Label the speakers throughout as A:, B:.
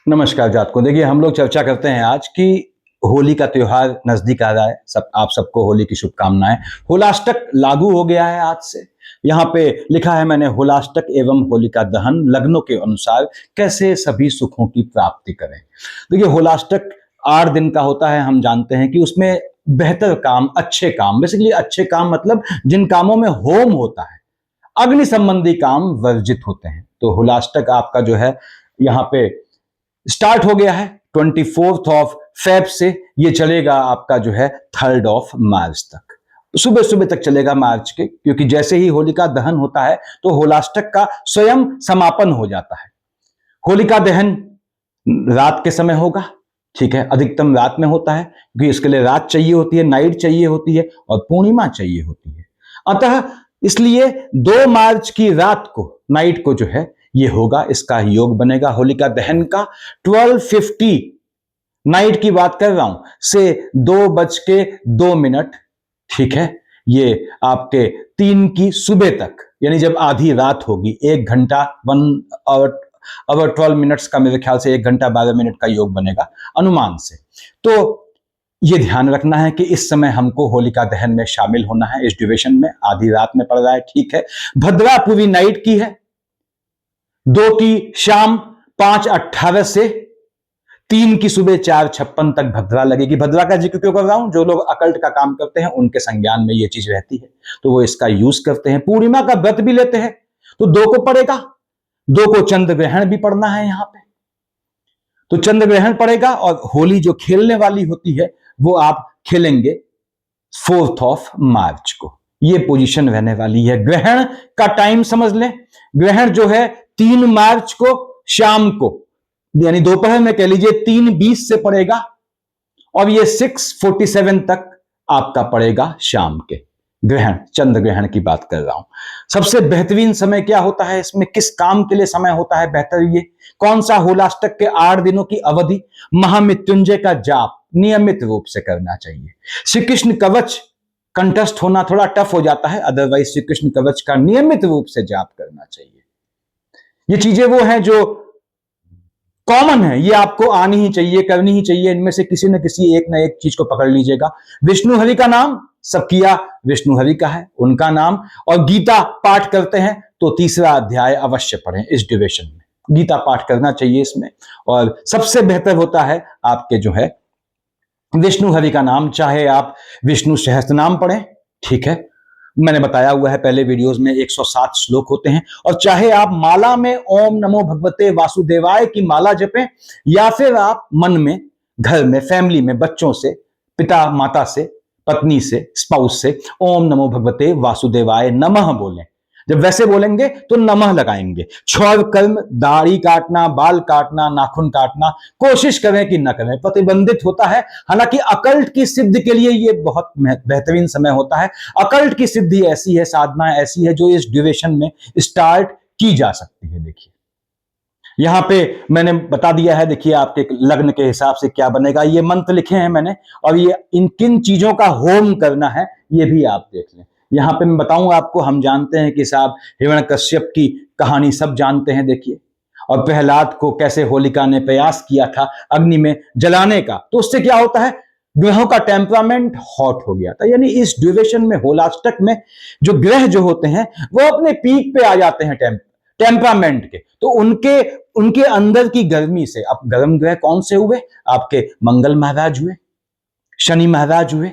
A: नमस्कार जातकों। देखिए, हम लोग चर्चा करते हैं आज कि होली का त्योहार नजदीक आ रहा है। आप सबको होली की शुभकामनाएं। होलाष्टक लागू हो गया है आज से। यहाँ पे लिखा है मैंने, होलाष्टक एवं होलिका दहन लग्नों के अनुसार कैसे सभी सुखों की प्राप्ति करें। देखिए, होलाष्टक 8 दिन का होता है। हम जानते हैं कि उसमें बेहतर काम, अच्छे काम, बेसिकली अच्छे काम मतलब जिन कामों में होम होता है, अग्नि संबंधी काम वर्जित होते हैं। तो होलाष्टक आपका जो है यहाँ पे स्टार्ट हो गया है 24 से। ये चलेगा आपका जो है 3 मार्च तक, सुबह सुबह तक चलेगा मार्च के, क्योंकि जैसे ही होलिका दहन होता है तो होलाष्टक का स्वयं समापन हो जाता है। होलिका दहन रात के समय होगा, ठीक है, अधिकतम रात में होता है क्योंकि इसके लिए रात चाहिए होती है, नाइट चाहिए होती है और पूर्णिमा चाहिए होती है। अतः इसलिए 2 मार्च की रात को, नाइट को जो है ये होगा, इसका योग बनेगा होलिका दहन का। 12:50 नाइट की बात कर रहा हूं से 2:02, ठीक है, ये आपके 3 की सुबह तक, यानी जब आधी रात होगी, 1 घंटा 1 hour 12 minutes का, मेरे ख्याल से 1 घंटा 12 मिनट का योग बनेगा अनुमान से। तो ये ध्यान रखना है कि इस समय हमको होलिका दहन में शामिल होना है। इस ड्यूरेशन में आधी रात में पड़ रहा है, ठीक है। भद्रा पूरी नाइट की है, 2 की शाम 5:18 से 3 की सुबह 4:56 तक भद्रा लगेगी। भद्रा का जिक्र क्यों कर रहा हूं? जो लोग अकल्ट का काम करते हैं उनके संज्ञान में ये चीज रहती है, तो वो इसका यूज करते हैं। पूर्णिमा का व्रत भी लेते हैं तो 2 को पड़ेगा, 2 को चंद्र ग्रहण भी पड़ना है यहां पे, तो चंद्र ग्रहण पड़ेगा। और होली जो खेलने वाली होती है वो आप खेलेंगे 4 मार्च को। ये पोजीशन रहने वाली है। ग्रहण का टाइम समझ लें, ग्रहण जो है 3 मार्च को शाम को, यानी दोपहर में कह लीजिए 3:20 से पड़ेगा और ये 6:47 तक आपका पड़ेगा शाम के। ग्रहण, चंद्र ग्रहण की बात कर रहा हूं। सबसे बेहतरीन समय क्या होता है इसमें, किस काम के लिए समय होता है बेहतर? ये कौन सा? होलाष्टक के 8 दिनों की अवधि महामृत्युंजय का जाप नियमित रूप से करना चाहिए। श्री कृष्ण कवच कंठस्थ होना थोड़ा टफ हो जाता है, अदरवाइज श्री कृष्ण कवच का नियमित रूप से जाप करना चाहिए। ये चीजें वो हैं जो कॉमन है, ये आपको आनी ही चाहिए, करनी ही चाहिए। इनमें से किसी न किसी एक ना एक चीज को पकड़ लीजिएगा। विष्णु हरि का नाम सब किया, विष्णु हरि का है उनका नाम, और गीता पाठ करते हैं तो 3रा अध्याय अवश्य पढ़ें। इस ड्यूरेशन में गीता पाठ करना चाहिए इसमें। और सबसे बेहतर होता है आपके जो है विष्णु हरि का नाम, चाहे आप विष्णु सहस्त्रनाम पढ़ें, ठीक है, मैंने बताया हुआ है पहले वीडियोस में 107 श्लोक होते हैं, और चाहे आप माला में ओम नमो भगवते वासुदेवाय की माला जपें, या फिर आप मन में घर में फैमिली में बच्चों से, पिता माता से, पत्नी से, स्पाउस से ओम नमो भगवते वासुदेवाय नमः बोलें। जब वैसे बोलेंगे तो नमः लगाएंगे। क्षौर कर्म, दाढ़ी काटना, बाल काटना, नाखून काटना कोशिश करें कि न करें, प्रतिबंधित होता है। हालांकि अकल्ट की सिद्धि के लिए ये बहुत बेहतरीन समय होता है। अकल्ट की सिद्धि ऐसी है, साधना ऐसी है जो इस ड्यूरेशन में स्टार्ट की जा सकती है। देखिए यहां पे मैंने बता दिया है, देखिए आपके लग्न के हिसाब से क्या बनेगा, ये मंत्र लिखे हैं मैंने, और ये इन किन चीजों का होम करना है ये भी आप देख लें। यहां पे मैं बताऊं आपको, हम जानते हैं कि साहब हिरण्यकश्यप की कहानी सब जानते हैं, देखिए, और प्रहलाद को कैसे होलिका ने प्रयास किया था अग्नि में जलाने का, तो उससे क्या होता है, ग्रहों का टेम्परामेंट हॉट हो गया था। यानी इस ड्यूरेशन में होलाष्टक में जो ग्रह जो होते हैं वो अपने पीक पे आ जाते हैं टेम्परामेंट के, तो उनके उनके अंदर की गर्मी से, अब गर्म ग्रह कौन से हुए? आपके मंगल महाराज हुए, शनि महाराज हुए,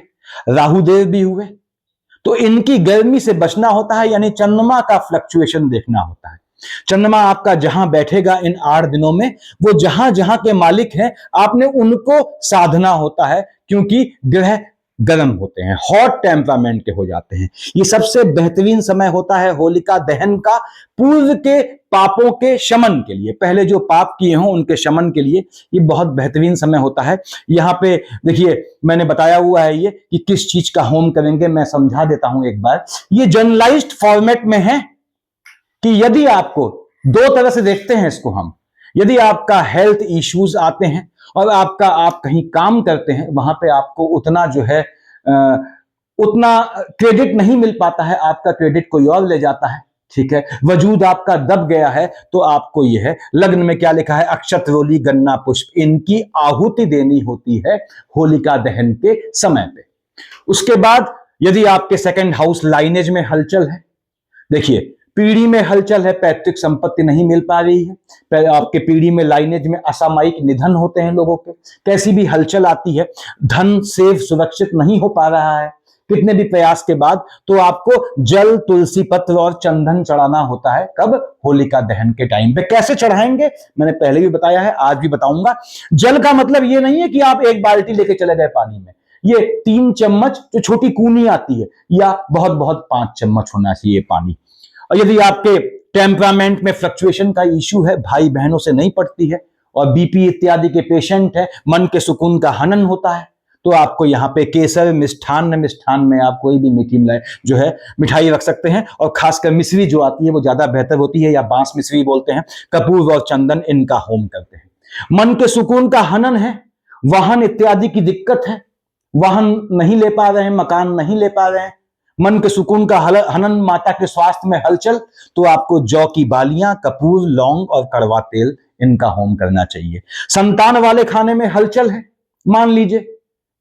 A: राहुदेव भी हुए। तो इनकी गर्मी से बचना होता है, यानी चंद्रमा का फ्लक्चुएशन देखना होता है। चंद्रमा आपका जहां बैठेगा इन 8 दिनों में, वो जहां जहां के मालिक हैं आपने उनको साधना होता है, क्योंकि ग्रह गर्म होते हैं, हॉट टेम्परामेंट के हो जाते हैं। ये सबसे बेहतरीन समय होता है होलिका दहन का, पूर्व के पापों के शमन के लिए, पहले जो पाप किए हों उनके शमन के लिए ये बहुत बेहतरीन समय होता है। यहां पे देखिए मैंने बताया हुआ है ये कि किस चीज का होम करेंगे, मैं समझा देता हूं एक बार। ये जर्नलाइज्ड फॉर्मेट में है कि यदि आपको 2 तरह से देखते हैं इसको हम, यदि आपका हेल्थ इश्यूज आते हैं और आप कहीं काम करते हैं, वहां पे आपको उतना जो है उतना क्रेडिट नहीं मिल पाता है, आपका क्रेडिट कोई और ले जाता है, ठीक है, वजूद आपका दब गया है, तो आपको यह है, लग्न में क्या लिखा है, अक्षत रोली गन्ना पुष्प, इनकी आहुति देनी होती है होलिका दहन के समय पे। उसके बाद यदि आपके सेकंड हाउस लाइनेज में हलचल है, देखिए पीढ़ी में हलचल है, पैतृक संपत्ति नहीं मिल पा रही है, आपके पीढ़ी में लाइनेज में असामयिक निधन होते हैं लोगों के, कैसी भी हलचल आती है, धन सेव सुरक्षित नहीं हो पा रहा है कितने भी प्रयास के बाद, तो आपको जल, तुलसी पत्र और चंदन चढ़ाना होता है। कब? होलिका दहन के टाइम पे। कैसे चढ़ाएंगे मैंने पहले भी बताया है, आज भी बताऊंगा। जल का मतलब ये नहीं है कि आप एक बाल्टी लेके चले गए पानी में, ये 3 चम्मच जो छोटी कूनी आती है, या बहुत बहुत 5 चम्मच होना चाहिए पानी। और यदि आपके टेम्परामेंट में फ्लक्चुएशन का इश्यू है, भाई बहनों से नहीं पड़ती है, और बीपी इत्यादि के पेशेंट है, मन के सुकून का हनन होता है, तो आपको यहाँ पे केसर, मिष्ठान में आप कोई भी मीठी जो है मिठाई रख सकते हैं, और खासकर मिश्री जो आती है वो ज्यादा बेहतर होती है, या बांस मिश्री बोलते हैं। कपूर और चंदन इनका होम करते हैं। मन के सुकून का हनन है, वाहन इत्यादि की दिक्कत है, वाहन नहीं ले पा रहे हैं, मकान नहीं ले पा रहे हैं, मन के सुकून का हनन, माता के स्वास्थ्य में हलचल, तो आपको जौ की बालियां, कपूर, लौंग और कड़वा तेल इनका होम करना चाहिए। संतान वाले खाने में हलचल है, मान लीजिए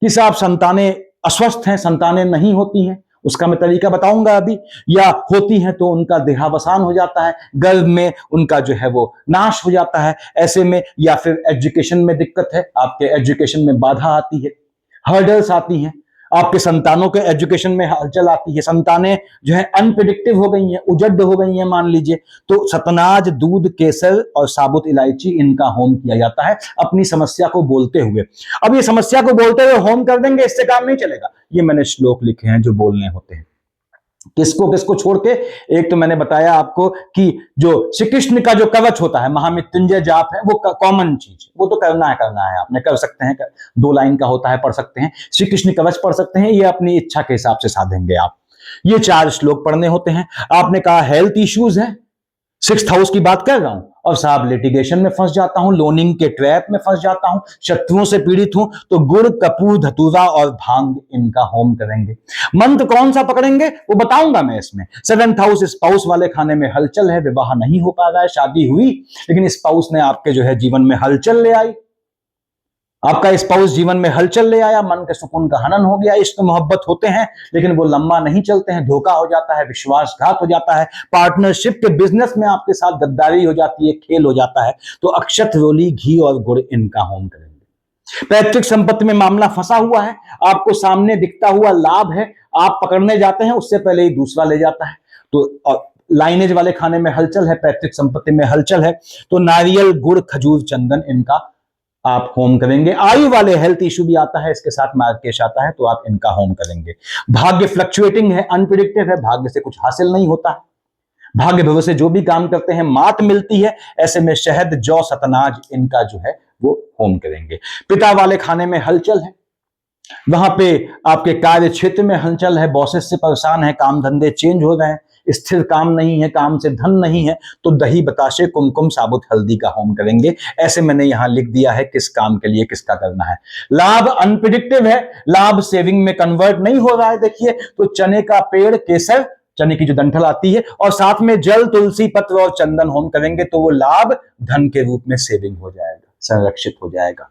A: कि साहब संतानें अस्वस्थ हैं, संतानें नहीं होती हैं, उसका मैं तरीका बताऊंगा अभी, या होती हैं तो उनका देहावसान हो जाता है, गर्भ में उनका जो है वो नाश हो जाता है, ऐसे में, या फिर एजुकेशन में दिक्कत है, आपके एजुकेशन में बाधा आती है, हर्डल्स आती हैं, आपके संतानों के एजुकेशन में हलचल आती है, संतानें जो है अनप्रिडिक्टिव हो गई हैं, उजड्ड हो गई हैं मान लीजिए, तो सतनाज, दूध, केसर और साबुत इलायची इनका होम किया जाता है अपनी समस्या को बोलते हुए। अब ये समस्या को बोलते हुए होम कर देंगे, इससे काम नहीं चलेगा, ये मैंने श्लोक लिखे हैं जो बोलने होते हैं। किसको किसको छोड़ के? एक तो मैंने बताया आपको कि जो श्री कृष्ण का जो कवच होता है, महामृत्युंजय जाप है, वो कॉमन चीज है, वो तो करना है, आपने कर सकते हैं, 2 लाइन का होता है, पढ़ सकते हैं, श्री कृष्ण कवच पढ़ सकते हैं, ये अपनी इच्छा के हिसाब से साधेंगे आप। ये 4 श्लोक पढ़ने होते हैं। आपने कहा हेल्थ इश्यूज है, 6th हाउस की बात कर रहा हूं, और साहब लिटिगेशन में फंस जाता हूं, लोनिंग के ट्रैप में फंस जाता हूं, शत्रुओं से पीड़ित हूं, तो गुड़, कपूर, धतूरा और भांग इनका होम करेंगे। मंत्र कौन सा पकड़ेंगे वो बताऊंगा मैं इसमें। 7th हाउस स्पाउस वाले खाने में हलचल है, विवाह नहीं हो पा रहा है, शादी हुई लेकिन स्पाउस ने आपके जो है जीवन में हलचल ले आई, आपका स्पाउस जीवन में हलचल ले आया, मन के सुकून का हनन हो गया, इश्क मोहब्बत होते हैं लेकिन वो लंबा नहीं चलते हैं, धोखा हो जाता है, विश्वासघात हो जाता है, पार्टनरशिप के बिजनेस में आपके साथ गद्दारी हो जाती है, खेल हो जाता है, तो अक्षत, रोली, घी और गुड़ इनका होम करेंगे। पैतृक संपत्ति में मामला फंसा हुआ है, आपको सामने दिखता हुआ लाभ है, आप पकड़ने जाते हैं, उससे पहले ही दूसरा ले जाता है, तो लाइनेज वाले खाने में हलचल है, पैतृक संपत्ति में हलचल है, तो नारियल, गुड़, खजूर, चंदन इनका आप होम करेंगे। आयु वाले हेल्थ इश्यू भी आता है, इसके साथ मार्केश आता है, तो आप इनका होम करेंगे। भाग्य फ्लक्चुएटिंग है, अनप्रिडिक्टिव है, भाग्य से कुछ हासिल नहीं होता है, भाग्य भविष्य जो भी काम करते हैं मात मिलती है, ऐसे में शहद, जौ, सतनाज इनका जो है वो होम करेंगे। पिता वाले खाने में हलचल है, वहां पे आपके कार्य क्षेत्र में हलचल है, बॉसेस से परेशान है, काम धंधे चेंज हो रहे हैं, स्थिर काम नहीं है, काम से धन नहीं है, तो दही, बताशे, कुमकुम, साबुत हल्दी का होम करेंगे। ऐसे मैंने यहां लिख दिया है किस काम के लिए किसका करना है। लाभ अनप्रिडिक्टिव है, लाभ सेविंग में कन्वर्ट नहीं हो रहा है, देखिए तो चने का पेड़, केसर, चने की जो डंठल आती है, और साथ में जल, तुलसी पत्र और चंदन होम करेंगे, तो वो लाभ धन के रूप में सेविंग हो जाएगा, संरक्षित हो जाएगा।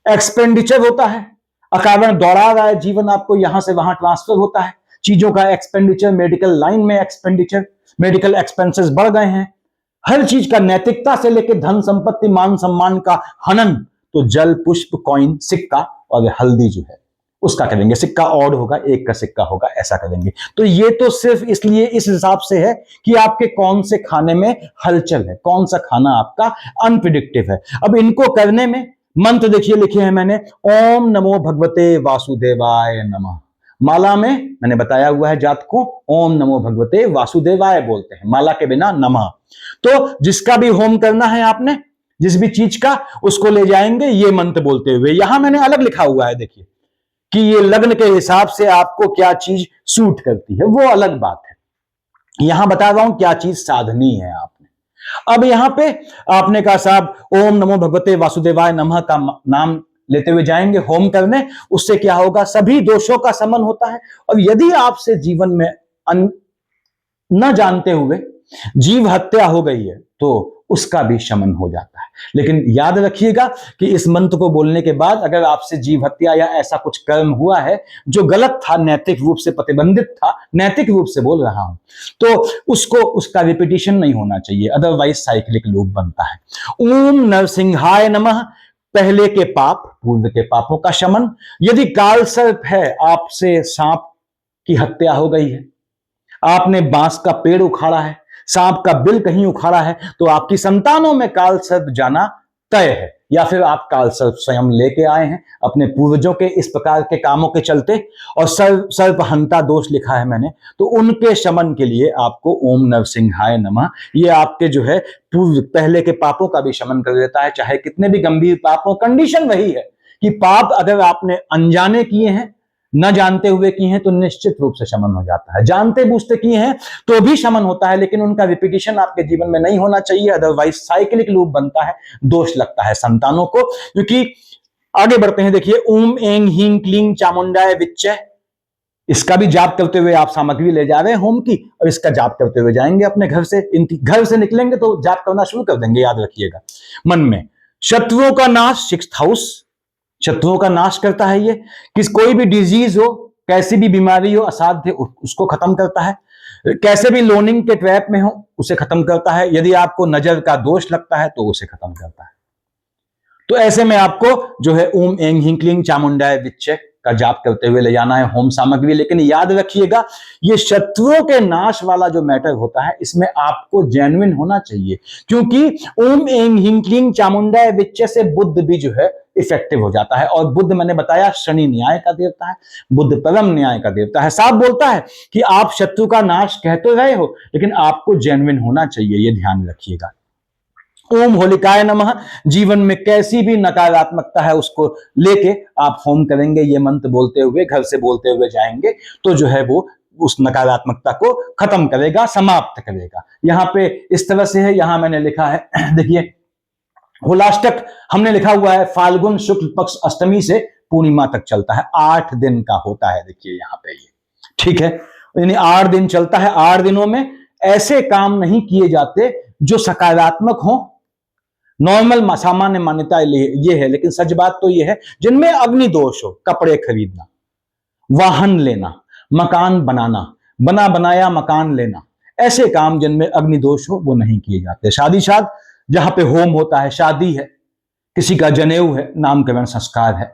A: एक्सपेंडिचर होता है, अकारण दौड़ा रहा है जीवन, आपको यहां से वहां ट्रांसफर होता है, चीजों का एक्सपेंडिचर, मेडिकल लाइन में एक्सपेंडिचर, मेडिकल एक्सपेंसेस बढ़ गए हैं, हर चीज का, नैतिकता से लेकर धन संपत्ति, मान सम्मान का हनन, तो जल, पुष्प, कॉइन, सिक्का और हल्दी जो है उसका करेंगे। सिक्का ऑड होगा, 1 का सिक्का होगा, ऐसा करेंगे। तो ये तो सिर्फ इसलिए इस हिसाब से है कि आपके कौन से खाने में हलचल है, कौन सा खाना आपका अनप्रिडिक्टिव है। अब इनको करने में मंत्र देखिए लिखे हैं मैंने, ओम नमो भगवते वासुदेवाय नमः। माला में मैंने बताया हुआ है जात को, ओम नमो भगवते वासुदेवाय बोलते हैं, माला के बिना नमः। तो जिसका भी होम करना है आपने, जिस भी चीज का, उसको ले जाएंगे ये मंत्र बोलते हुए। यहां मैंने अलग लिखा हुआ है, देखिए कि ये लग्न के हिसाब से आपको क्या चीज सूट करती है, वो अलग बात है। यहां बता रहा हूं क्या चीज साधनी है आपने। अब यहां पे आपने कहा साहब ओम नमो भगवते वासुदेवाय नमः का नाम लेते हुए जाएंगे होम करने, उससे क्या होगा, सभी दोषों का शमन होता है। और यदि आपसे जीवन में न जानते हुए जीव हत्या हो गई है तो उसका भी शमन हो जाता है। लेकिन याद रखिएगा कि इस मंत्र को बोलने के बाद अगर आपसे जीव हत्या या ऐसा कुछ कर्म हुआ है जो गलत था, नैतिक रूप से प्रतिबंधित था, नैतिक रूप से बोल रहा हूं, तो उसका रिपीटिशन नहीं होना चाहिए, अदरवाइज साइक्लिक लूप बनता है। ओम नरसिंहाय नमः, पहले के पाप, पूर्व के पापों का शमन। यदि काल सर्प है, आपसे सांप की हत्या हो गई है, आपने बांस का पेड़ उखाड़ा है, सांप का बिल कहीं उखाड़ा है, तो आपकी संतानों में काल सर्प जाना तय है, या फिर आप काल सर्प स्वयं लेके आए हैं अपने पूर्वजों के इस प्रकार के कामों के चलते, और सर्प हंता दोष लिखा है मैंने, तो उनके शमन के लिए आपको ओम नरसिंहाय नमः, ये आपके जो है पूर्व पहले के पापों का भी शमन कर देता है, चाहे कितने भी गंभीर पाप हो। कंडीशन वही है कि पाप अगर आपने अनजाने किए हैं, न जानते हुए किए हैं, तो निश्चित रूप से शमन हो जाता है। जानते बूझते किए हैं तो भी शमन होता है, लेकिन उनका रिपीटिशन आपके जीवन में नहीं होना चाहिए, अदरवाइज साइक्लिक लूप बनता है, दोष लगता है संतानों को। क्योंकि आगे बढ़ते हैं, देखिए ओम एंग हींग क्लीं चामुंडाय विच्चे, इसका भी जाप करते हुए आप सामग्री ले जा रहे हैं होम की, और इसका जाप करते हुए जाएंगे अपने घर से। घर से निकलेंगे तो जाप करना शुरू कर देंगे, याद रखिएगा। मन में शत्रुओं का नाश, 6th हाउस, शत्रुओं का नाश करता है ये। कोई भी डिजीज हो, कैसी भी बीमारी हो, असाध्य, उसको खत्म करता है। कैसे भी लोनिंग के ट्रैप में हो, उसे खत्म करता है। यदि आपको नजर का दोष लगता है तो उसे खत्म करता है। तो ऐसे में आपको जो है ओम एंग हींग क्लीं चामुंडाय विच्चे का जाप करते हुए ले जाना है होम सामग्री। लेकिन याद रखिएगा, ये शत्रुओं के नाश वाला जो मैटर होता है, इसमें आपको जेन्युइन होना चाहिए, क्योंकि ओम एंग हींग क्लीं चामुंडाय विच्चे से बुद्ध भी जो है इफेक्टिव हो जाता है। और बुद्ध मैंने बताया शनि न्याय का देवता है, बुद्ध परम न्याय का देवता है। साफ बोलता है कि आप शत्रु का नाश कह तो रहे हो, लेकिन आपको जेन्युइन होना चाहिए, ये ध्यान रखिएगा। ओम होलिकाय नमः, जीवन में कैसी भी नकारात्मकता है उसको लेके आप होम करेंगे, ये मंत्र बोलते हुए, घर से बोलते हुए जाएंगे, तो जो है वो उस नकारात्मकता को खत्म करेगा, समाप्त करेगा। यहां पे इस तरह से है, यहां मैंने लिखा है, देखिए होलाष्टक हमने लिखा हुआ है, फाल्गुन शुक्ल पक्ष अष्टमी से पूर्णिमा तक चलता है, 8 दिन का होता है। देखिए यहां पे ये ठीक है, यानी 8 दिन चलता है। 8 दिनों में ऐसे काम नहीं किए जाते जो सकारात्मक हो। नॉर्मल सामान्य मान्यता ये है, लेकिन सच बात तो ये है, जिनमें अग्नि दोष हो, कपड़े खरीदना, वाहन लेना, मकान बनाना, बना बनाया मकान लेना, ऐसे काम जिनमें अग्नि दोष हो वो नहीं किए जाते। शादी जहां पे होम होता है, शादी है, किसी का जनेऊ है, नामकरण संस्कार है,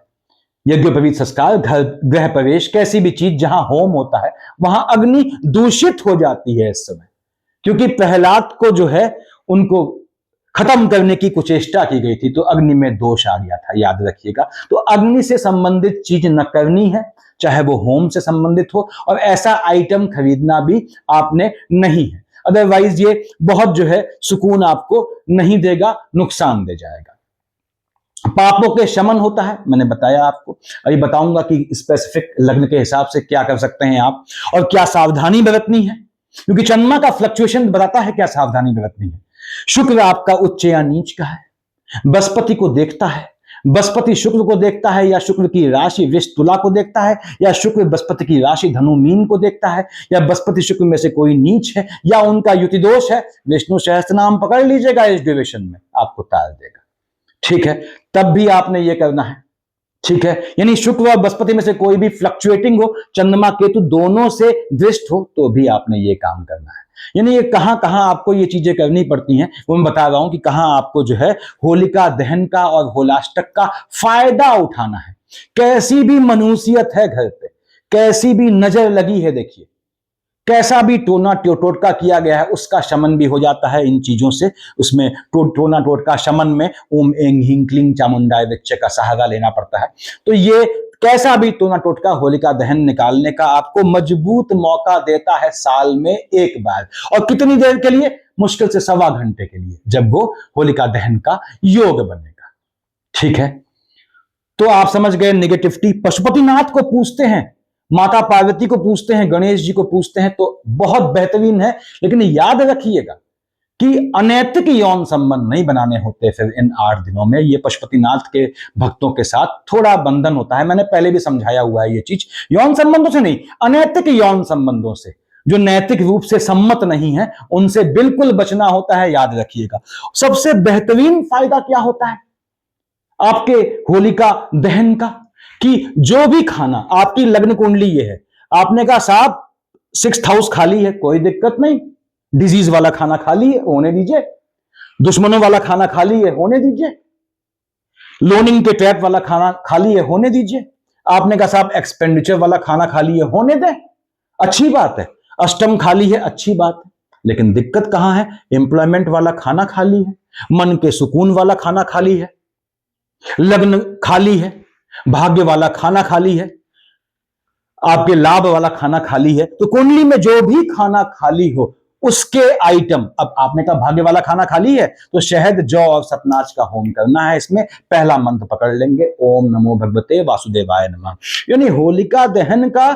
A: यज्ञोपवीत संस्कार, घर गृह प्रवेश, कैसी भी चीज जहां होम होता है वहां अग्नि दूषित हो जाती है इस समय, क्योंकि प्रहलाद को जो है उनको खत्म करने की कुचेष्टा की गई थी, तो अग्नि में दोष आ गया था, याद रखिएगा। तो अग्नि से संबंधित चीज न करनी है, चाहे वो होम से संबंधित हो, और ऐसा आइटम खरीदना भी आपने नहीं है, अदरवाइज ये बहुत जो है सुकून आपको नहीं देगा, नुकसान दे जाएगा। पापों के शमन होता है, मैंने बताया आपको, अभी बताऊंगा कि स्पेसिफिक लग्न के हिसाब से क्या कर सकते हैं आप, और क्या सावधानी बरतनी है, क्योंकि चंद्रमा का फ्लक्चुएशन बताता है क्या सावधानी बरतनी है। शुक्र आपका उच्च या नीच का है, बृहस्पति को देखता है, बृहस्पति शुक्र को देखता है, या शुक्र की राशि वृष तुला को देखता है, या शुक्र बृहस्पति की राशि धनु मीन को देखता है, या बृहस्पति शुक्र में से कोई नीच है, या उनका युति दोष है, विष्णु सहस्त्र नाम पकड़ लीजिएगा, इस ड्यूरेशन में आपको तार देगा। ठीक है, तब भी आपने ये करना है। ठीक है, यानी शुक्र और बृहस्पति में से कोई भी फ्लक्चुएटिंग हो, चंद्रमा केतु दोनों से दृष्ट हो, तो भी आपने ये काम करना है। यानी ये कहां कहां आपको ये चीजें करनी पड़ती हैं, वो मैं बता रहा हूं कि कहां आपको जो है होलिका दहन का और होलाष्टक का फायदा उठाना है। कैसी भी मनुष्यत है घर पे, कैसी भी नजर लगी है, देखिए कैसा भी टोना टोटका किया गया है, उसका शमन भी हो जाता है इन चीजों से। उसमें टोना टोटका शमन में ओम एंग हींग क्लीं चामुंडाय विच्चे का सहारा लेना पड़ता है। तो ये कैसा भी टोना टोटका होलिका दहन निकालने का आपको मजबूत मौका देता है साल में एक बार, और कितनी देर के लिए, मुश्किल से 1.25 घंटे के लिए, जब वो होलिका दहन का योग बनेगा। ठीक है, तो आप समझ गए नेगेटिविटी। पशुपतिनाथ को पूछते हैं, माता पार्वती को पूछते हैं, गणेश जी को पूछते हैं, तो बहुत बेहतरीन है। लेकिन याद रखिएगा कि अनैतिक यौन संबंध नहीं बनाने होते फिर इन 8 दिनों में। ये पशुपतिनाथ के भक्तों के साथ थोड़ा बंधन होता है, मैंने पहले भी समझाया हुआ है ये चीज। यौन संबंधों से नहीं, अनैतिक यौन संबंधों से, जो नैतिक रूप से सम्मत नहीं है, उनसे बिल्कुल बचना होता है, याद रखिएगा। सबसे बेहतरीन फायदा क्या होता है आपके होलिका दहन का, कि जो भी खाना आपकी लग्न कुंडली ये है, आपने कहा साहब 6th हाउस खाली है, कोई दिक्कत नहीं, डिजीज वाला खाना खाली है, होने दीजिए, दुश्मनों वाला खाना खाली है, होने दीजिए, लोनिंग के ट्रैप वाला खाना खाली है, होने दीजिए, आपने कहा साहब एक्सपेंडिचर वाला खाना खाली है, होने दें, अच्छी बात है, अष्टम खाली है, अच्छी बात है। लेकिन दिक्कत कहां है? एम्प्लॉयमेंट वाला खाना खाली है, मन के सुकून वाला खाना खाली है, लग्न खाली है, भाग्य वाला खाना खाली है, आपके लाभ वाला खाना खाली है। तो कुंडली में जो भी खाना खाली हो उसके आइटम, अब आपने कहा भाग्य वाला खाना खाली है तो शहद, जौ और सतनाज का होम करना है। इसमें पहला मंत्र पकड़ लेंगे, ओम नमो भगवते वासुदेवाय नमः। यानी होलिका दहन का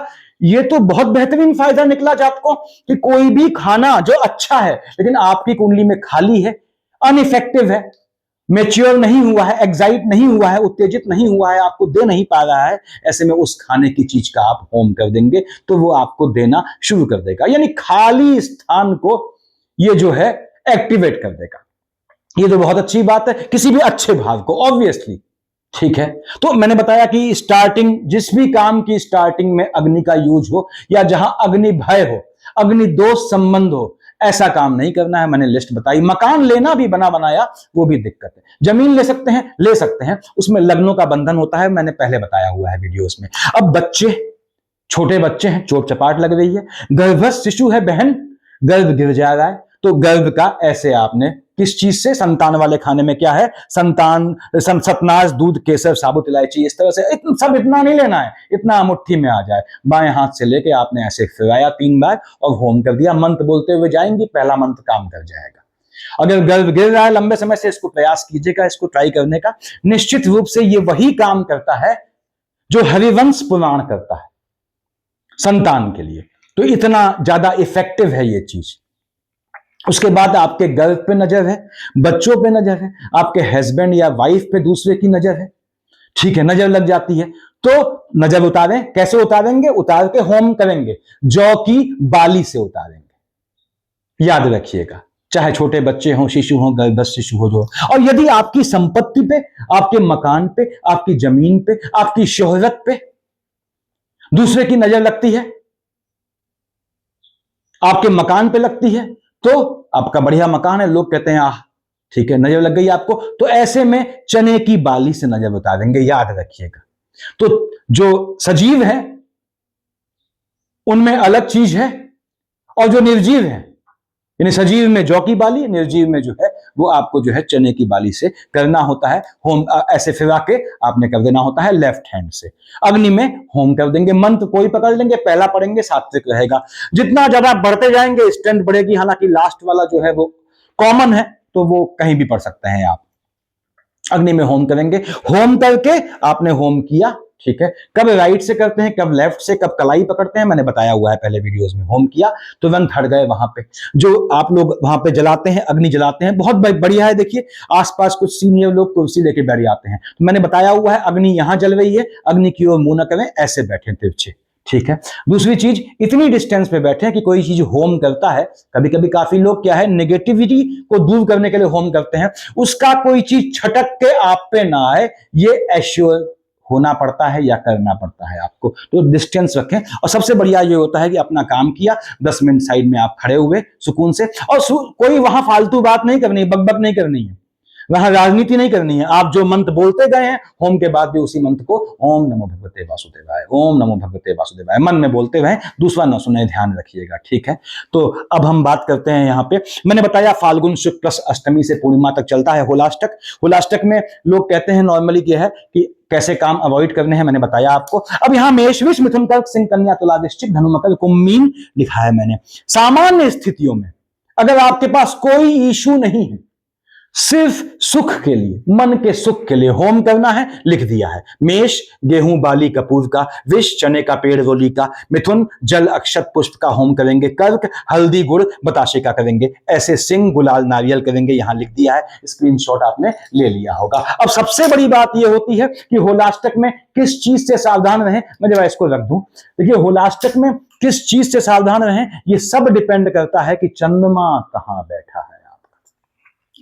A: ये तो बहुत बेहतरीन फायदा निकला जातकों कि कोई भी खाना जो अच्छा है लेकिन आपकी कुंडली में खाली है, अनइफेक्टिव है, मेच्योर नहीं हुआ है, एक्साइट नहीं हुआ है, उत्तेजित नहीं हुआ है, आपको दे नहीं पा रहा है, ऐसे में उस खाने की चीज का आप होम कर देंगे तो वो आपको देना शुरू कर देगा। यानी खाली स्थान को ये जो है एक्टिवेट कर देगा। ये तो बहुत अच्छी बात है किसी भी अच्छे भाव को, ऑब्वियसली, ठीक है। तो मैंने बताया कि स्टार्टिंग, जिस भी काम की स्टार्टिंग में अग्नि का यूज हो या जहां अग्नि भय हो, अग्नि दोष संबंध हो, ऐसा काम नहीं करना है। मैंने लिस्ट बताई। मकान लेना भी बना बनाया वो भी दिक्कत है। जमीन ले सकते हैं, ले सकते हैं, उसमें लग्नों का बंधन होता है, मैंने पहले बताया हुआ है वीडियोस में। अब बच्चे, छोटे बच्चे हैं, चोट चपाट लग रही है, गर्भस्थ शिशु है बहन, गर्भ गिर जा रहा है, तो गर्भ का ऐसे आपने किस चीज से, संतान वाले खाने में क्या है, सतनाज, दूध, केसर, साबुत इलायची, इस तरह से सब इतना नहीं लेना है, इतना मुट्ठी में आ जाए, बाएं हाथ से लेके आपने ऐसे फिराया 3 बार और होम कर दिया। मंत्र बोलते हुए जाएंगे, पहला मंत्र काम कर जाएगा। अगर गर्भ गिर रहा है लंबे समय से, इसको प्रयास कीजिएगा, इसको ट्राई करने का। निश्चित रूप से ये वही काम करता है जो हरिवंश पुराण करता है संतान के लिए, तो इतना ज्यादा इफेक्टिव है ये चीज। उसके बाद आपके गर्भ पे नजर है, बच्चों पे नजर है, आपके हस्बैंड या वाइफ पे दूसरे की नजर है, ठीक है, नजर लग जाती है तो नजर उतारें। कैसे उतारेंगे? उतार के होम करेंगे, जौ की बाली से उतारेंगे, याद रखिएगा। चाहे छोटे बच्चे हों, शिशु हों, गर्भस्थ शिशु हो जो। और यदि आपकी संपत्ति पे, आपके मकान पे, आपकी जमीन पे, आपकी शोहरत पे दूसरे की नजर लगती है, आपके मकान पे लगती है, तो आपका बढ़िया मकान है, लोग कहते हैं आह ठीक है, नजर लग गई आपको, तो ऐसे में चने की बाली से नजर उतारेंगे, याद रखिएगा। तो जो सजीव है उनमें अलग चीज है, और जो निर्जीव है, यानी सजीव में जौ की बाली, निर्जीव में जो है वो आपको जो है चने की बाली से करना होता है होम। ऐसे फिरा के आपने कर देना होता है लेफ्ट हैंड से। अग्नि में होम कर देंगे, मंत्र कोई पकड़ लेंगे, पहला पढ़ेंगे, सात्विक रहेगा। जितना ज्यादा बढ़ते जाएंगे स्ट्रेंथ बढ़ेगी, हालांकि लास्ट वाला जो है वो कॉमन है तो वो कहीं भी पढ़ सकते हैं आप। अग्नि में होम करेंगे, होम करके आपने होम किया, ठीक है। कब राइट से करते हैं, कब लेफ्ट से, कब कलाई पकड़ते हैं, मैंने बताया हुआ है पहले वीडियोस में। होम किया तुरंत हट गए वहां पे, जो आप लोग वहां पे जलाते हैं, अग्नि जलाते हैं, बहुत बढ़िया है। देखिए आसपास कुछ सीनियर लोग कुर्सी लेके बैठ जाते हैं, तो मैंने बताया हुआ है अग्नि यहां जल रही है, अग्नि की ओर मुंह न करें, ऐसे बैठे तिरछे, ठीक है। दूसरी चीज, इतनी डिस्टेंस पे बैठे कि कोई चीज होम करता है, कभी कभी काफी लोग क्या है नेगेटिविटी को दूर करने के लिए होम करते हैं, उसका कोई चीज छटक के आप पे ना आए, ये एश्योर होना पड़ता है या करना पड़ता है आपको, तो डिस्टेंस रखें। और सबसे बढ़िया ये होता है कि अपना काम किया, 10 मिनट साइड में आप खड़े हुए सुकून से, और कोई वहां फालतू बात नहीं करनी, बकबक नहीं करनी है, वहां राजनीति नहीं करनी है। आप जो मंत्र बोलते गए हैं होम के बाद भी उसी मंत्र को, ओम नमो भगवते वासुदेवाय, ओम नमो भगवते वासुदेवाय, मन में बोलते हुए, दूसरा न सुने, ध्यान रखिएगा, ठीक है। तो अब हम बात करते हैं यहाँ पे, मैंने बताया फाल्गुन शुक्ल अष्टमी से पूर्णिमा तक चलता है होलाष्टक। होलाष्टक में लोग कहते हैं नॉर्मली क्या है कि कैसे काम अवॉइड करने हैं, मैंने बताया आपको। अब यहां मेष, वृष, मिथुन, कर्क, सिंह, कन्या, तुला, वृश्चिक, धनु, मकर, कुंभ, मीन लिखा है मैंने। सामान्य स्थितियों में अगर आपके पास कोई इशू नहीं है सिर्फ सुख के लिए, मन के सुख के लिए होम करना है, लिख दिया है। मेष गेहूं बाली कपूर का, वृष चने का पेड़ रोली का, मिथुन जल अक्षत पुष्प का होम करेंगे, कर्क हल्दी गुड़ बताशे का करेंगे, ऐसे सिंह गुलाल नारियल करेंगे। यहां लिख दिया है, स्क्रीनशॉट आपने ले लिया होगा। अब सबसे बड़ी बात यह होती है कि होलाष्टक में किस चीज से सावधान रहें। मैं जब इसको रख दूं, देखिए होलाष्टक में किस चीज से सावधान रहें, यह सब डिपेंड करता है कि चंद्रमा कहां बैठा है।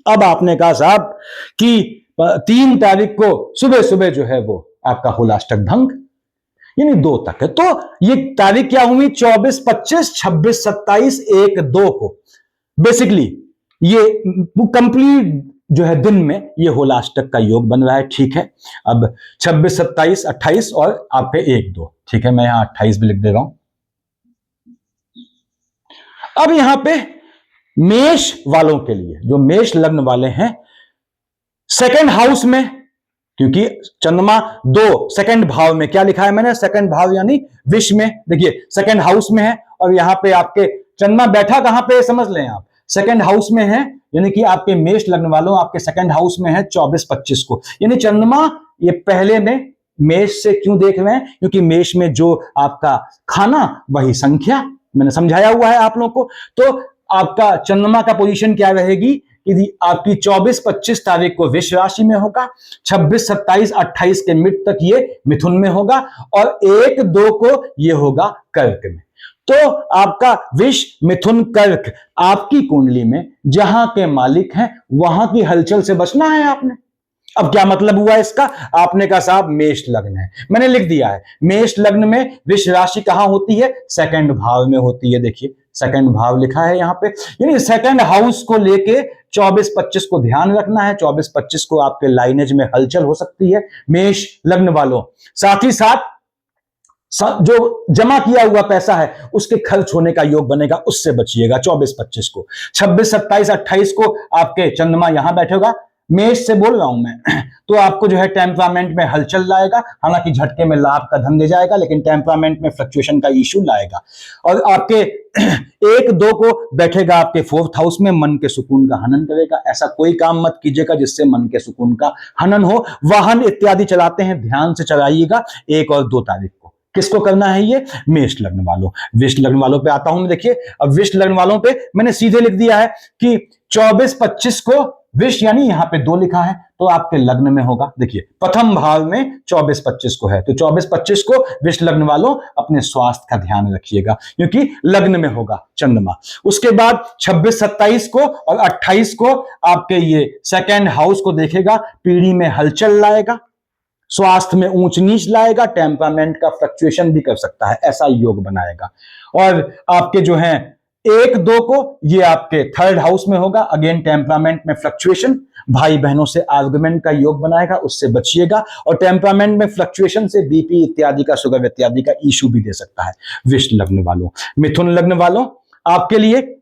A: अब आपने कहा साहब कि 3 तारीख को सुबह सुबह जो है वो आपका होलाष्टक भंग, यानी 2 तक है। तो ये तारीख क्या हुई, 24, 25, 26, 27, 1, 2 को बेसिकली ये कंप्लीट जो है दिन में ये होलाष्टक का योग बन रहा है। ठीक है, अब 26, 27, 28 और आपके 1, 2, ठीक है, मैं यहां 28 भी लिख दे रहा हूं। अब यहां पे मेष वालों के लिए, जो मेष लग्न वाले हैं, सेकंड हाउस में, क्योंकि चंद्रमा 2 सेकंड भाव में, क्या लिखा है मैंने, सेकंड भाव यानी विष में, देखिए सेकंड हाउस में है। और यहां पे आपके चंद्रमा बैठा कहां पे, समझ लें आप, सेकंड हाउस में है, यानी कि आपके मेष लग्न वालों आपके सेकंड हाउस में है 24, 25 को। यानी चंद्रमा ये पहले में मेष से क्यों देख रहे हैं, क्योंकि मेष में जो आपका खाना वही संख्या, मैंने समझाया हुआ है आप लोगों को। तो आपका चंद्रमा का पोजीशन क्या रहेगी कि आपकी 24, 25 तारीख को वृष राशि में होगा, 26, 27, 28 के मिड तक ये मिथुन में होगा, और 1, 2 को ये होगा कर्क में। तो आपका वृष मिथुन कर्क आपकी कुंडली में जहां के मालिक हैं वहां की हलचल से बचना है आपने। अब क्या मतलब हुआ इसका, आपने कहा साहब मेष लग्न है, मैंने लिख दिया है मेष लग्न में वृष राशि कहां होती है, सेकंड भाव में होती है। देखिए सेकंड भाव लिखा है यहां पे, यानी सेकंड हाउस को लेके 24, 25 को ध्यान रखना है। 24, 25 को आपके लाइनेज में हलचल हो सकती है मेष लग्न वालों। साथ ही साथ जो जमा किया हुआ पैसा है उसके खर्च होने का योग बनेगा, उससे बचिएगा 24, 25 को। 26, 27, 28 को आपके चंद्रमा यहां बैठेगा, मेष से बोल रहा हूं मैं, तो आपको जो है टेम्परामेंट में हलचल लाएगा, हालांकि झटके में लाभ का धन दे जाएगा, लेकिन टेम्परामेंट में फ्लक्चुएशन का इशू लाएगा। और आपके 1, 2 को बैठेगा आपके 4th हाउस में, मन के सुकून का हनन करेगा। ऐसा कोई काम मत कीजिएगा जिससे मन के सुकून का हनन हो। वाहन इत्यादि चलाते हैं, ध्यान से चलाइएगा 1 और 2 तारीख को। किसको करना है ये, मेष लग्न वालों। वृष लग्न वालों पे आता हूं मैं। देखिए अब वृष लग्न वालों पे मैंने सीधे लिख दिया है कि 24, 25 को वृष, यानी यहां पे 2 लिखा है, तो आपके लग्न में होगा। देखिए प्रथम भाव में 24, 25 को है, तो 24, 25 को वृष लग्न वालों अपने स्वास्थ्य का ध्यान रखिएगा, क्योंकि लग्न में होगा चंद्रमा। उसके बाद 26, 27 को और 28 को आपके ये सेकेंड हाउस को देखेगा, पीढ़ी में हलचल लाएगा, स्वास्थ्य में ऊंच नीच लाएगा, टेम्परामेंट का फ्लक्चुएशन भी कर सकता है, ऐसा योग बनाएगा। और आपके जो हैं 1, 2 को ये आपके 3rd हाउस में होगा, अगेन टेम्परामेंट में फ्लक्चुएशन, भाई बहनों से आर्गुमेंट का योग बनाएगा, उससे बचिएगा। और टेम्परामेंट में फ्लक्चुएशन से बीपी इत्यादि का, शुगर इत्यादि का इशू भी दे सकता है वृष लग्न वालों। मिथुन लग्न वालों आपके लिए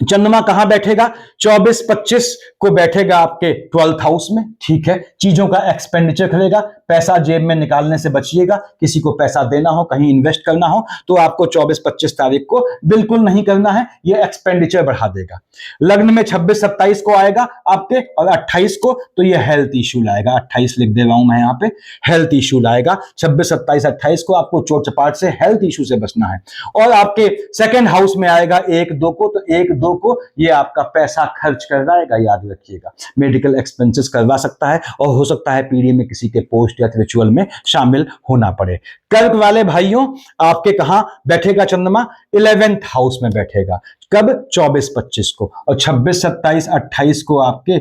A: चंद्रमा कहां बैठेगा, 24, 25 को बैठेगा आपके 12th हाउस में। ठीक है, चीजों का एक्सपेंडिचर करेगा, पैसा जेब में निकालने से बचिएगा। किसी को पैसा देना हो, कहीं इन्वेस्ट करना हो, तो आपको 24, 25 तारीख को बिल्कुल नहीं करना है, ये एक्सपेंडिचर बढ़ा देगा। लग्न में 26, 27 को आएगा आपके, और 28 को तो ये हेल्थ इश्यू लाएगा। 28 लिख दे रहा हूं मैं यहां पे, हेल्थ इश्यू लाएगा। 26, 27, 28 को आपको चोट चपाट से, हेल्थ इश्यू से बचना है। और आपके सेकेंड हाउस में आएगा 1, 2 को, तो 1, 2 को ये आपका पैसा खर्च करवाएगा, याद रखिएगा। मेडिकल एक्सपेंसेस करवा सकता है, और हो सकता है पीढ़ी में किसी के पोस्ट या रिचुअल में शामिल होना पड़े। कर्क वाले भाइयों आपके कहां बैठेगा चंद्रमा, 11th हाउस में बैठेगा। कब, 24, 25 को, और 26, 27, 28 को आपके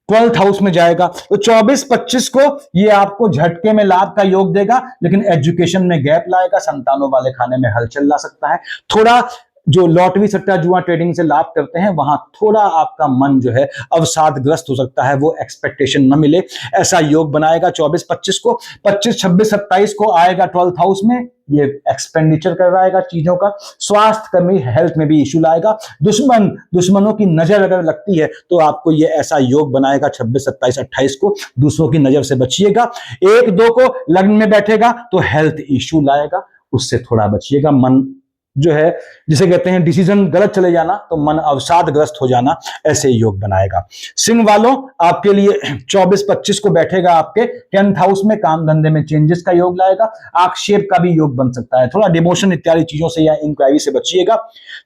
A: 12th हाउस में जाएगा। तो 24, 25 को ये आपको झटके में लाभ का योग देगा, लेकिन एजुकेशन में गैप लाएगा, संतानों वाले खाने में हलचल ला सकता है। थोड़ा जो लॉटरी सट्टा जुआ ट्रेडिंग से लाभ करते हैं वहां थोड़ा आपका मन जो है अवसादग्रस्त हो सकता है, वो एक्सपेक्टेशन न मिले, ऐसा योग बनाएगा 24, 25 को। 25, 26, 27 को आएगा 12th हाउस में, ये एक्सपेंडिचर करवाएगा चीजों का, स्वास्थ्य का भी, हेल्थ में भी इशू लाएगा। दुश्मनों की नजर अगर लगती है तो आपको ये ऐसा योग बनाएगा 26, 27, 28 को, दूसरों की नजर से बचिएगा। 1, 2 को लग्न में बैठेगा तो हेल्थ इशू लाएगा, उससे थोड़ा बचिएगा। मन जो है जिसे कहते हैं डिसीजन गलत चले जाना, तो मन अवसादग्रस्त हो जाना, ऐसे योग बनाएगा। सिंह वालों, आपके लिए 24-25 को बैठेगा आपके 10th हाउस में, काम धंधे में चेंजेस का योग लाएगा। आक्षेप का भी योग बन सकता है, थोड़ा डिमोशन इत्यादि चीजों से या इंक्वायरी से बचिएगा।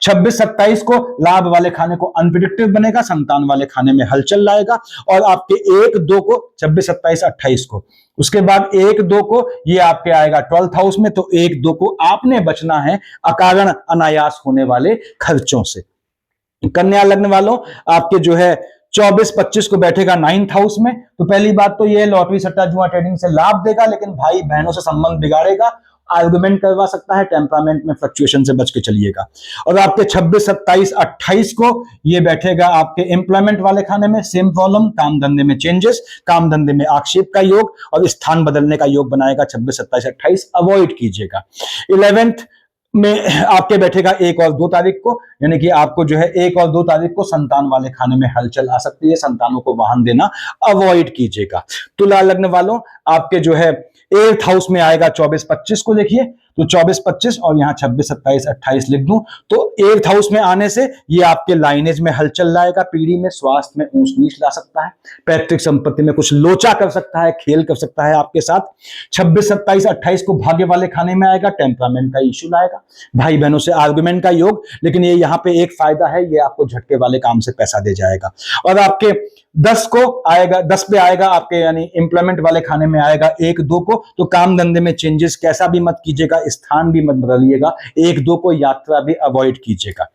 A: 26-27 को लाभ वाले खाने को अनप्रिडिक्टेबल बनेगा, संतान वाले खाने में हलचल लाएगा। और आपके 1-2 को 26-27-28 को, उसके बाद 1-2 को ये आपके आएगा 12th हाउस में, तो 1-2 को आपने बचना है अकारण अनायास होने वाले खर्चों से। कन्या लग्न वालों, आपके जो है 24-25 को बैठेगा 9th हाउस में, तो पहली बात तो ये लॉटरी सट्टा जुआ ट्रेडिंग से लाभ देगा, लेकिन भाई बहनों से संबंध बिगाड़ेगा, आर्गुमेंट करवा सकता है, टेम्परामेंट में फ्लक्चुएशन से बच के चलिएगा। और आपके 26-27-28 को ये बैठेगा आपके एम्प्लॉयमेंट वाले खाने में, सेम प्रॉब्लम, काम धंधे में चेंजेस, काम धंधे में आक्षेप का योग और स्थान बदलने का योग बनाएगा। 26-27-28 अवॉइड कीजिएगा। 11th में आपके बैठेगा 1 और 2 तारीख को, यानी कि आपको जो है 1 और 2 तारीख को संतान वाले खाने में हलचल आ सकती है, संतानों को वाहन देना अवॉइड कीजिएगा। तुला लग्न वालों, आपके जो है 8th हाउस में आएगा 24-25 को, देखिए तो 24-25 और यहाँ 26-27-28 लिख दूं, तो 8th हाउस में आने से ये आपके लाइनेज में हलचल लाएगा, पीढ़ी में स्वास्थ्य में ऊंच नीच ला सकता है, पैतृक संपत्ति में कुछ लोचा कर सकता है, खेल कर सकता है आपके साथ। 26-27-28 को भाग्य वाले खाने में आएगा, टेम्परामेंट का इश्यू लाएगा, भाई बहनों से आर्गुमेंट का योग, लेकिन ये यहाँ पे एक फायदा है, ये आपको झटके वाले काम से पैसा दे जाएगा। और आपके 10 को आएगा, 10 पे आएगा आपके यानी एम्प्लॉयमेंट वाले खाने में आएगा 1-2 को, तो काम धंधे में चेंजेस कैसा भी मत कीजिएगा, स्थान भी मत बदलिएगा, 1-2 को यात्रा भी अवॉइड कीजिएगा।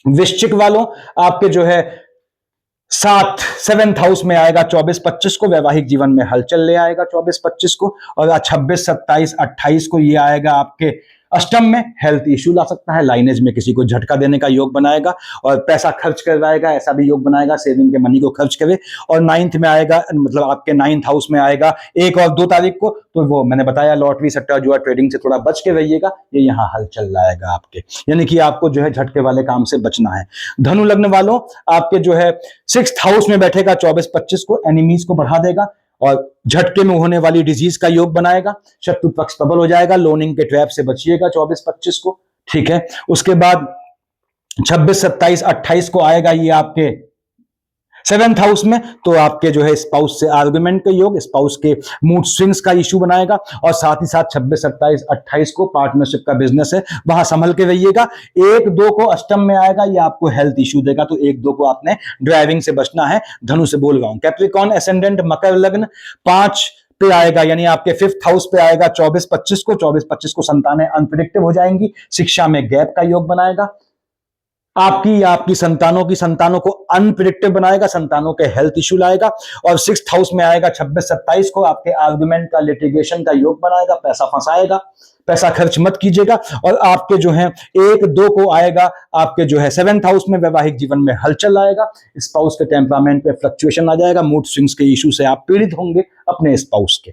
A: वृश्चिक वालों, आपके जो है 7th हाउस में आएगा 24-25 को, वैवाहिक जीवन में हलचल ले आएगा 24-25 को। और 26-27-28 को ये आएगा आपके अष्टम में, हेल्थ इश्यू ला सकता है, लाइनेज में किसी को झटका देने का योग बनाएगा और पैसा खर्च करवाएगा, ऐसा भी योग बनाएगा, सेविंग के मनी को खर्च करे। और 9th में आएगा, मतलब आपके 9th हाउस में आएगा 1 और 2 तारीख को, तो वो मैंने बताया लॉटरी सट्टा जुआ ट्रेडिंग से थोड़ा बच के रहिएगा, ये यहाँ हलचल लाएगा आपके, यानी कि आपको जो है झटके वाले काम से बचना है। धनु लग्न वालों, आपके जो है 6th हाउस में बैठेगा 24-25 को, एनिमीज को बढ़ा देगा और झटके में होने वाली डिजीज का योग बनाएगा, शत्रु पक्ष प्रबल हो जाएगा, लोनिंग के ट्रैप से बचिएगा 24-25 को, ठीक है। उसके बाद 26-27-28 को आएगा ये आपके 7th हाउस में, तो आपके जो है स्पाउस से आर्गुमेंट का योग, स्पाउस के मूड स्विंग्स का इश्यू बनाएगा। और साथ ही साथ 26-27-28 को पार्टनरशिप का बिजनेस है, वहां संभल के रहिएगा। 1-2 को अष्टम में आएगा, ये आपको हेल्थ इश्यू देगा, तो 1-2 को आपने ड्राइविंग से बचना है। धनु से बोल रहा हूं। कैप्रिकॉर्न एसेंडेंट मकर लग्न 5 पे आएगा, यानी आपके 5th हाउस पे आएगा 24-25 को, 24-25 को संतानें अनप्रिडिक्टिव हो जाएंगी, शिक्षा में गैप का योग बनाएगा, आपकी या आपकी संतानों को अनप्रिडिक्टिव बनाएगा, संतानों के हेल्थ इश्यू लाएगा। और 6th हाउस में आएगा 26-27 को, आपके आर्गुमेंट का, लिटिगेशन का योग बनाएगा, पैसा फंसाएगा, पैसा खर्च मत कीजिएगा। और आपके जो है 1-2 को आएगा आपके जो है 7th हाउस में, वैवाहिक जीवन में हलचल आएगा, स्पाउस के टेम्परामेंट पे फ्लक्चुएशन आ जाएगा, मूड स्विंग्स के इश्यू से आप पीड़ित होंगे अपने स्पाउस के।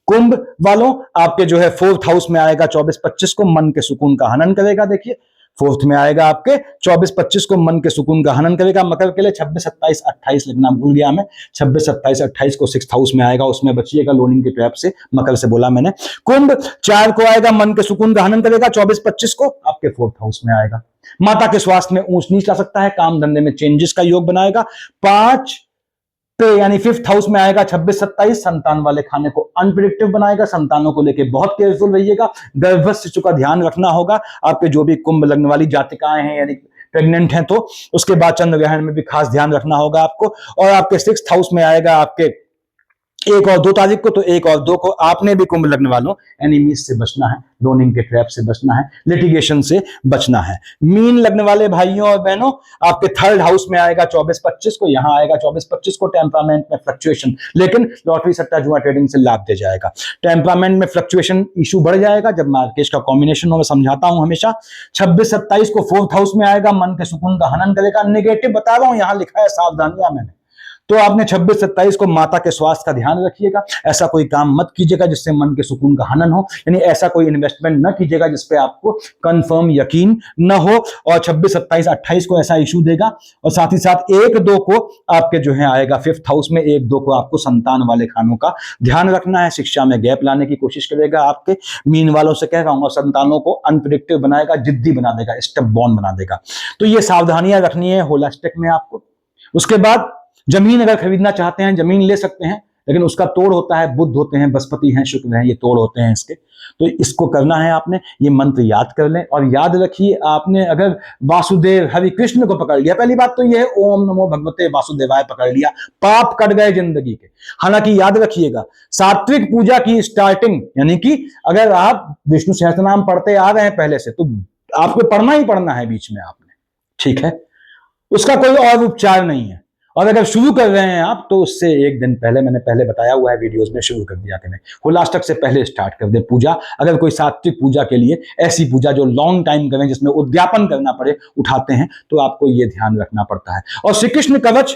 A: कुंभ वालों, आपके जो है 4th हाउस में आएगा 24-25 को, मन के सुकून का हनन करेगा, देखिए 4th में आएगा आपके 24-25 को, मन के सुकून का हनन करेगा। मकर के लिए 26-27-28 लिखना भूल गया मैं, 26-27-28 को 6th हाउस में आएगा, उसमें बचिएगा लोनिंग के ट्रैप से, मकर से बोला मैंने। कुंभ 4 को आएगा, मन के सुकून का हनन करेगा, 24-25 को आपके 4th हाउस में आएगा, माता के स्वास्थ्य में ऊंच नीच ला सकता है, काम धंधे में चेंजेस का योग बनाएगा। 5 पे यानी 5th हाउस में आएगा 26-27, संतान वाले खाने को अनप्रिडिक्टिव बनाएगा, संतानों को लेके बहुत केयरफुल रहिएगा, गर्भस्थ शिशु का ध्यान रखना होगा। आपके जो भी कुंभ लग्न वाली जातिकाएं हैं यानी प्रेग्नेंट हैं, तो उसके बाद चंद्र ग्रहण में भी खास ध्यान रखना होगा आपको। और आपके 6th हाउस में आएगा आपके 1 और 2 तारीख को, तो 1 और 2 को आपने भी कुंभ लग्न वालों एनिमीज से बचना है, लोनिंग के ट्रैप से बचना है, लिटिगेशन से बचना है। मीन लग्न वाले भाइयों और बहनों, आपके 3rd हाउस में आएगा 24-25 को, यहां आएगा 24-25 को, टेम्परामेंट में फ्लक्चुएशन, लेकिन लॉटरी सट्टा जुआ ट्रेडिंग से लाभ दे जाएगा। टेम्परामेंट में फ्लक्चुएशन इशू बढ़ जाएगा जब मार्केश का कॉम्बिनेशन हो, मैं समझाता हूं हमेशा। 26-27 को 4th हाउस में आएगा, मन के सुकून का हनन करेगा, नेगेटिव बता रहा हूं, यहां लिखा है सावधानियां मैंने, तो आपने 26-27 को माता के स्वास्थ्य का ध्यान रखिएगा। ऐसा कोई काम मत कीजिएगा जिससे मन के सुकून का हनन हो, यानी ऐसा कोई इन्वेस्टमेंट न कीजिएगा जिसपे आपको कंफर्म यकीन न हो। और 26, 27, 28 को ऐसा इशू देगा। और साथ ही साथ 1-2 को आपके जो है आएगा 5th हाउस में। 1-2 को आपको संतान वाले खानों का ध्यान रखना है। शिक्षा में गैप लाने की कोशिश करेगा आपके। मीन वालों से कह रहा हूं, संतानों को अनप्रिडिक्टिव बनाएगा, जिद्दी बना देगा, स्टेप बॉर्न बना देगा। तो ये सावधानियां रखनी है होलास्टिक में आपको। उसके बाद जमीन अगर खरीदना चाहते हैं, जमीन ले सकते हैं, लेकिन उसका तोड़ होता है, बुध होते हैं, बृहस्पति हैं, शुक्र हैं, ये तोड़ होते हैं इसके। तो इसको करना है आपने, ये मंत्र याद कर लें। और याद रखिए, आपने अगर वासुदेव हरि कृष्ण को पकड़ लिया, पहली बात तो ये है ओम नमो भगवते वासुदेवाय पकड़ लिया, पाप कट गए जिंदगी के। हालांकि याद रखिएगा, सात्विक पूजा की स्टार्टिंग, यानी कि अगर आप विष्णु सहस्त्रनाम पढ़ते आ रहे हैं पहले से, तो आपको पढ़ना ही पढ़ना है बीच में आपने, ठीक है। उसका कोई और उपचार नहीं है। और अगर शुरू कर रहे हैं आप, तो उससे एक दिन पहले, मैंने पहले बताया हुआ है वीडियोस में, शुरू कर दिया करें, होलाष्टक से पहले स्टार्ट कर दे पूजा। अगर कोई सात्विक पूजा के लिए, ऐसी पूजा जो लॉन्ग टाइम करें, जिसमें उद्यापन करना पड़े, उठाते हैं, तो आपको ये ध्यान रखना पड़ता है। और श्री कृष्ण कवच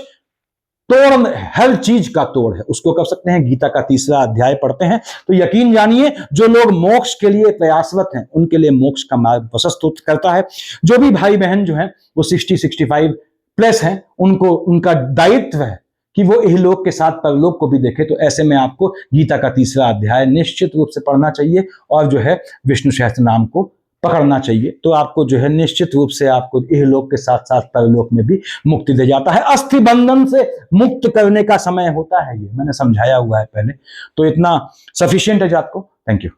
A: तोड़, हर चीज का तोड़ है, उसको कर सकते हैं। गीता का 3रा अध्याय पढ़ते हैं तो यकीन जानिए, जो लोग मोक्ष के लिए प्रयासरत हैं, उनके लिए मोक्ष का मार्ग प्रशस्त करता है। जो भी भाई बहन जो हैं वो 60-65 प्लस हैं, उनको उनका दायित्व है कि वो इहलोक के साथ परलोक को भी देखे। तो ऐसे में आपको गीता का 3रा अध्याय निश्चित रूप से पढ़ना चाहिए और जो है विष्णु सहस्त्र नाम को पकड़ना चाहिए। तो आपको जो है निश्चित रूप से आपको इहलोक के साथ साथ परलोक में भी मुक्ति दे जाता है। अस्थि बंधन से मुक्त करने का समय होता है, ये मैंने समझाया हुआ है पहले। तो इतना सफिशिएंट है जात को। Thank you.